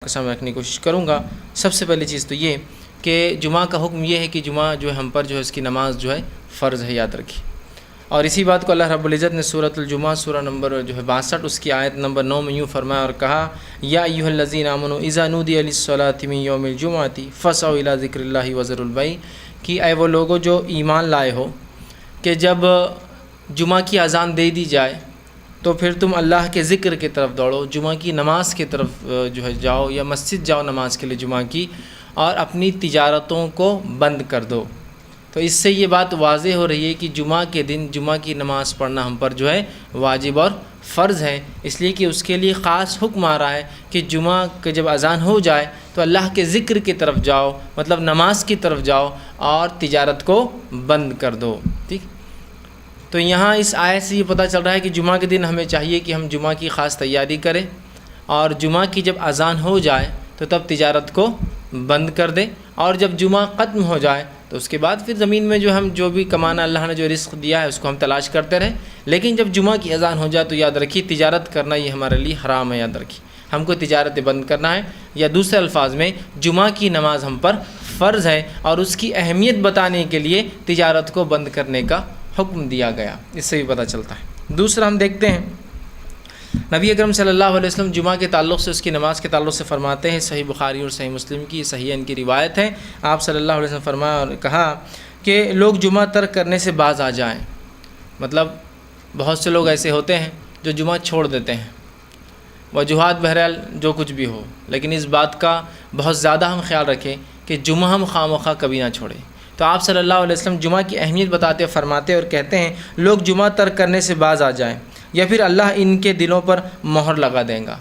کے سامنے رکھنے کی کوشش کروں گا۔ سب سے پہلی چیز تو یہ کہ جمعہ کا حکم یہ ہے کہ جمعہ جو ہے ہم پر جو ہے اس کی نماز جو ہے فرض ہے، یاد رکھیے۔ اور اسی بات کو اللہ رب العزت نے سورۃ الجمعہ سورہ نمبر جو ہے 62 اس کی آیت نمبر 9 میں یوں فرمایا اور کہا، یا ایھا الذین آمنوا اذا نودی للصلاۃ من یوم الجمعۃ فاسعوا الی ذکر اللہ وذروا البیع، کہ اے وہ لوگوں جو ایمان لائے ہو کہ جب جمعہ کی اذان دے دی جائے تو پھر تم اللہ کے ذکر کی طرف دوڑو، جمعہ کی نماز کی طرف جو ہے جاؤ یا مسجد جاؤ نماز کے لیے جمعہ کی، اور اپنی تجارتوں کو بند کر دو۔ تو اس سے یہ بات واضح ہو رہی ہے کہ جمعہ کے دن جمعہ کی نماز پڑھنا ہم پر جو ہے واجب اور فرض ہے، اس لیے کہ اس کے لیے خاص حکم آ رہا ہے کہ جمعہ کے جب اذان ہو جائے تو اللہ کے ذکر کی طرف جاؤ، مطلب نماز کی طرف جاؤ اور تجارت کو بند کر دو، ٹھیک۔ تو یہاں اس آیت سے یہ پتہ چل رہا ہے کہ جمعہ کے دن ہمیں چاہیے کہ ہم جمعہ کی خاص تیاری کریں، اور جمعہ کی جب اذان ہو جائے تو تب تجارت کو بند کر دیں، اور جب جمعہ ختم ہو جائے تو اس کے بعد پھر زمین میں جو ہم جو بھی کمانا اللہ نے جو رزق دیا ہے اس کو ہم تلاش کرتے رہیں، لیکن جب جمعہ کی اذان ہو جائے تو یاد رکھیے تجارت کرنا یہ ہمارے لیے حرام ہے، یاد رکھیے ہم کو تجارت بند کرنا ہے، یا دوسرے الفاظ میں جمعہ کی نماز ہم پر فرض ہے، اور اس کی اہمیت بتانے کے لیے تجارت کو بند کرنے کا حکم دیا گیا، اس سے بھی پتہ چلتا ہے۔ دوسرا ہم دیکھتے ہیں نبی اکرم صلی اللہ علیہ وسلم جمعہ کے تعلق سے، اس کی نماز کے تعلق سے فرماتے ہیں، صحیح بخاری اور صحیح مسلم کی صحیحین کی روایت ہے، آپ صلی اللہ علیہ وسلم فرمایا اور کہا کہ لوگ جمعہ ترک کرنے سے باز آ جائیں۔ مطلب بہت سے لوگ ایسے ہوتے ہیں جو جمعہ چھوڑ دیتے ہیں، وجوہات بہرحال جو کچھ بھی ہو، لیکن اس بات کا بہت زیادہ ہم خیال رکھیں کہ جمعہ ہم خواہ کبھی نہ چھوڑیں۔ تو آپ صلی اللہ علیہ وسلم جمعہ کی اہمیت بتاتے فرماتے اور کہتے ہیں لوگ جمعہ ترک کرنے سے باز آ جائیں یا پھر اللہ ان کے دلوں پر مہر لگا دیں گا۔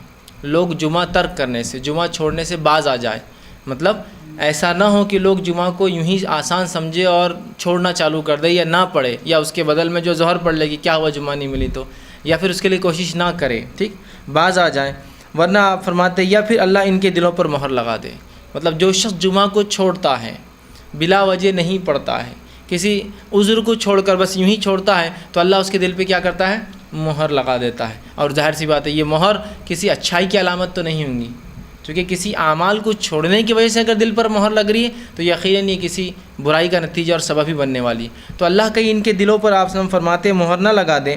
لوگ جمعہ ترک کرنے سے، جمعہ چھوڑنے سے باز آ جائے، مطلب ایسا نہ ہو کہ لوگ جمعہ کو یوں ہی آسان سمجھے اور چھوڑنا چالو کر دے، یا نہ پڑھے، یا اس کے بدل میں جو ظہر پڑھ لے گی کیا ہوا جمعہ نہیں ملی تو، یا پھر اس کے لیے کوشش نہ کرے، ٹھیک، باز آ جائیں۔ ورنہ آپ فرماتے یا پھر اللہ ان کے دلوں پر مہر لگا دے، مطلب جو شخص جمعہ کو چھوڑتا ہے، بلا وجہ نہیں پڑھتا ہے، کسی عذر کو چھوڑ کر بس یوں ہی چھوڑتا ہے، تو اللہ اس کے دل پہ کیا کرتا ہے؟ مہر لگا دیتا ہے۔ اور ظاہر سی بات ہے یہ مہر کسی اچھائی کی علامت تو نہیں ہوں گی، چونکہ کسی اعمال کو چھوڑنے کی وجہ سے اگر دل پر مہر لگ رہی ہے تو یقیناً یہ کسی برائی کا نتیجہ اور سبب ہی بننے والی ہے۔ تو اللہ کہیں ان کے دلوں پر آپ وسلم فرماتے مہر نہ لگا دے،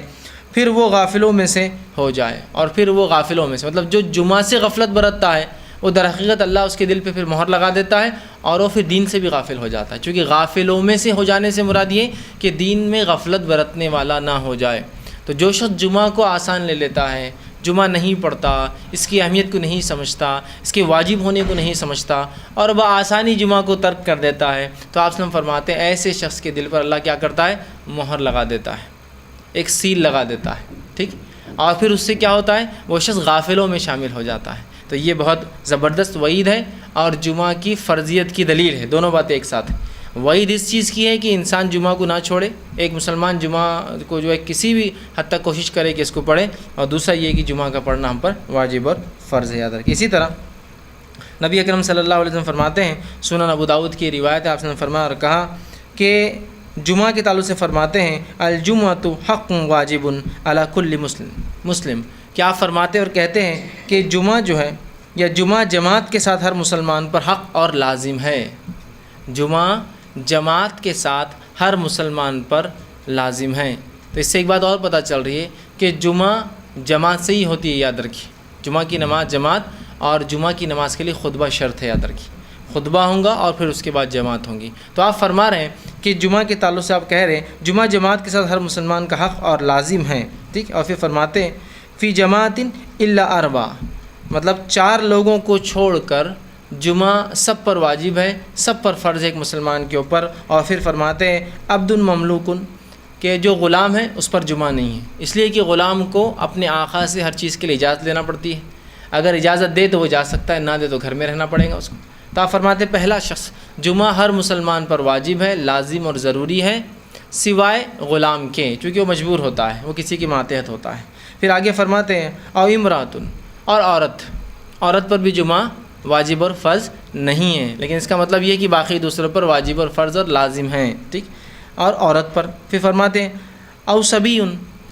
پھر وہ غافلوں میں سے ہو جائے، اور پھر وہ غافلوں میں سے مطلب جو جمعہ سے غفلت برتتا ہے وہ در حقیقت اللہ اس کے دل پہ پھر مہر لگا دیتا ہے، اور وہ پھر دین سے بھی غافل ہو جاتا ہے، چونکہ غافلوں میں سے ہو جانے سے مراد یہ کہ دین میں غفلت برتنے والا نہ ہو جائے۔ تو جو شخص جمعہ کو آسان لے لیتا ہے، جمعہ نہیں پڑھتا، اس کی اہمیت کو نہیں سمجھتا، اس کے واجب ہونے کو نہیں سمجھتا، اور وہ آسانی جمعہ کو ترک کر دیتا ہے، تو آپ وسلم فرماتے ہیں ایسے شخص کے دل پر اللہ کیا کرتا ہے؟ مہر لگا دیتا ہے، ایک سیل لگا دیتا ہے، ٹھیک، اور پھر اس سے کیا ہوتا ہے؟ وہ شخص غافلوں میں شامل ہو جاتا ہے۔ تو یہ بہت زبردست وعید ہے اور جمعہ کی فرضیت کی دلیل ہے، دونوں باتیں ایک ساتھ ہیں۔ وعید اس چیز کی ہے کہ انسان جمعہ کو نہ چھوڑے، ایک مسلمان جمعہ کو جو ہے کسی بھی حد تک کوشش کرے کہ اس کو پڑھے، اور دوسرا یہ کہ جمعہ کا پڑھنا ہم پر واجب اور فرض ہے، یاد رکھیں۔ اسی طرح نبی اکرم صلی اللہ علیہ وسلم فرماتے ہیں، سنن ابو داؤد کی روایت ہے، آپ نے فرمایا اور کہا کہ جمعہ کے تعلق سے فرماتے ہیں الجمعۃ حق واجب علی کل مسلم، کہ آپ فرماتے اور کہتے ہیں کہ جمعہ جو ہے یا جمعہ جماعت کے ساتھ ہر مسلمان پر حق اور لازم ہے، جمعہ جماعت کے ساتھ ہر مسلمان پر لازم ہے۔ تو اس سے ایک بات اور پتہ چل رہی ہے کہ جمعہ جماعت سے ہی ہوتی ہے، یاد رکھیے جمعہ کی نماز جماعت، اور جمعہ کی نماز کے لیے خطبہ شرط ہے، یاد رکھیے خطبہ ہوں گا اور پھر اس کے بعد جماعت ہوں گی۔ تو آپ فرما رہے ہیں کہ جمعہ کے تعلق سے آپ کہہ رہے ہیں جمعہ جماعت کے ساتھ ہر مسلمان کا حق اور لازم ہے، ٹھیک، اور پھر فرماتے ہیں فی جماعت الا اربع، مطلب 4 لوگوں کو چھوڑ کر جمعہ سب پر واجب ہے، سب پر فرض ہے ایک مسلمان کے اوپر۔ اور پھر فرماتے ہیں عبد مملوک، کہ جو غلام ہے اس پر جمعہ نہیں ہے، اس لیے کہ غلام کو اپنے آقا سے ہر چیز کے لیے اجازت لینا پڑتی ہے، اگر اجازت دے تو وہ جا سکتا ہے، نہ دے تو گھر میں رہنا پڑے گا اس کو۔ تو آپ فرماتے ہیں پہلا شخص جمعہ ہر مسلمان پر واجب ہے، لازم اور ضروری ہے، سوائے غلام کے، چونکہ وہ مجبور ہوتا ہے، وہ کسی کے ماتحت ہوتا ہے۔ پھر آگے فرماتے ہیں او امراتن، اور عورت پر بھی جمعہ واجب اور فرض نہیں ہے، لیکن اس کا مطلب یہ کہ باقی دوسروں پر واجب اور فرض اور لازم ہیں، ٹھیک، اور عورت پر۔ پھر فرماتے ہیں او صبی،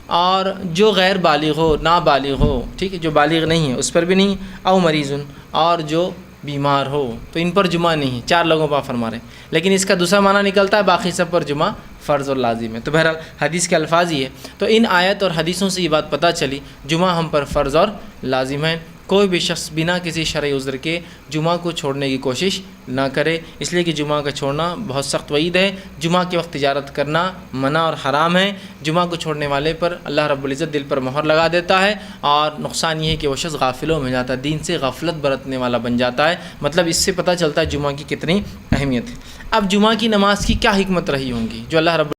اور جو غیر بالغ ہو، نابالغ ہو، ٹھیک ہے، جو بالغ نہیں ہے اس پر بھی نہیں، او مریض، اور جو بیمار ہو تو ان پر جمعہ نہیں ہے، 4 لوگوں پر فرما رہے ہیں، لیکن اس کا دوسرا معنی نکلتا ہے باقی سب پر جمعہ فرض اور لازم ہے۔ تو بہرحال حدیث کے الفاظ یہ ہے، تو ان آیت اور حدیثوں سے یہ بات پتہ چلی جمعہ ہم پر فرض اور لازم ہے۔ کوئی بھی شخص بنا کسی شرعی عذر کے جمعہ کو چھوڑنے کی کوشش نہ کرے، اس لیے کہ جمعہ کا چھوڑنا بہت سخت وعید ہے۔ جمعہ کے وقت تجارت کرنا منع اور حرام ہے۔ جمعہ کو چھوڑنے والے پر اللہ رب العزت دل پر مہر لگا دیتا ہے، اور نقصان یہ ہے کہ وہ شخص غافل ہو جاتا ہے، دین سے غفلت برتنے والا بن جاتا ہے۔ مطلب اس سے پتہ چلتا ہے جمعہ کی کتنی اہمیت ہے۔ اب جمعہ کی نماز کی کیا حکمت رہی ہوں گی جو اللہ رب